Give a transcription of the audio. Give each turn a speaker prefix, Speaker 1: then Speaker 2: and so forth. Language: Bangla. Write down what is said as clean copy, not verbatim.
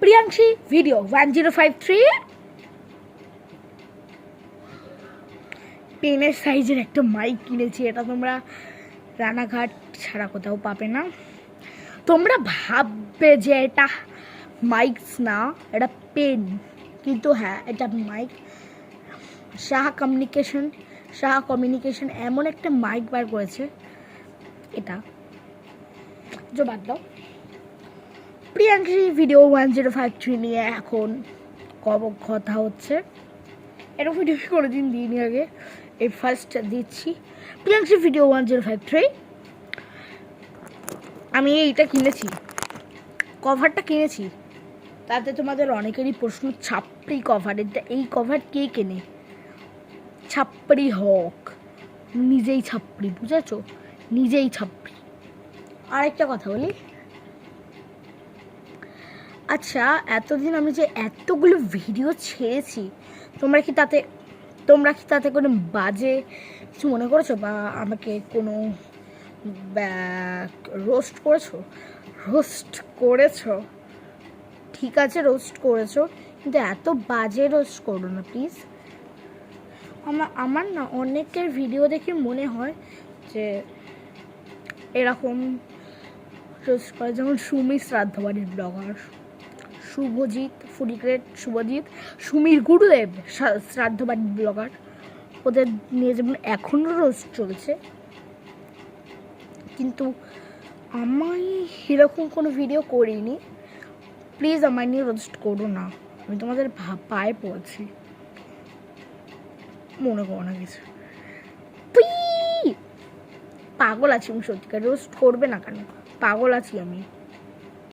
Speaker 1: প্রিয়াংশী ভিডিও 1053 পেনের সাইজের একটা মাইক কিনেছি। এটা তোমরা রানাঘাট ছাড়া কোথাও পাবে না। তোমরা ভাববে যে এটা মাইকস না, এটা পেন, কিন্তু হ্যাঁ এটা মাইক। সাহা কমিউনিকেশন এমন একটা মাইক বার করেছে, এটা যে বাদ দাও। প্রিয়াংশী ভিডিও 1053 নিয়ে এখন কথা হচ্ছে। এটা ভিডিও কোনোদিন দিইনি আগে, এই ফার্স্ট দিচ্ছি। প্রিয়াংশী ভিডিও 1053 আমি এইটা কিনেছি, কভারটা কিনেছি। তাতে তোমাদের অনেকেরই প্রশ্ন, ছাপড়ি কভার, এটা এই কভার কে কেনে? ছাপড়ি হোক, নিজেই ছাপড়ি, বুঝেছো? নিজেই ছাপড়ি। আরেকটা কথা বলি, আচ্ছা এতদিন আমি যে এতগুলো ভিডিও ছেড়েছি, তোমরা কি তাতে কোনো বাজে কিছু মনে করেছো, বা আমাকে কোনো রোস্ট করেছো? ঠিক আছে, রোস্ট করেছো, কিন্তু এত বাজে রোস্ট করো না প্লিজ। আমার না অনেকের ভিডিও দেখে মনে হয় যে এরকম রোস্ট করে, যেমন সুমি শ্রাদ্ধবাড়ির ব্লগার, শুভজিৎ, সুমির গুরুদেব শ্রাদ্ধবাড়ির ব্লগার, ওদের নিয়ে যেমন এখনও রোস্ট চলছে। কিন্তু আমি এরকম কোনো ভিডিও করিনি, প্লিজ আমার নিয়ে রোস্ট করো না, আমি তোমাদের পায়ে পড়ছি, মনে করো না কিছু। পাগল আছি আমি, সত্যিকার রোস্ট করবে না কেন, পাগল আছি আমি।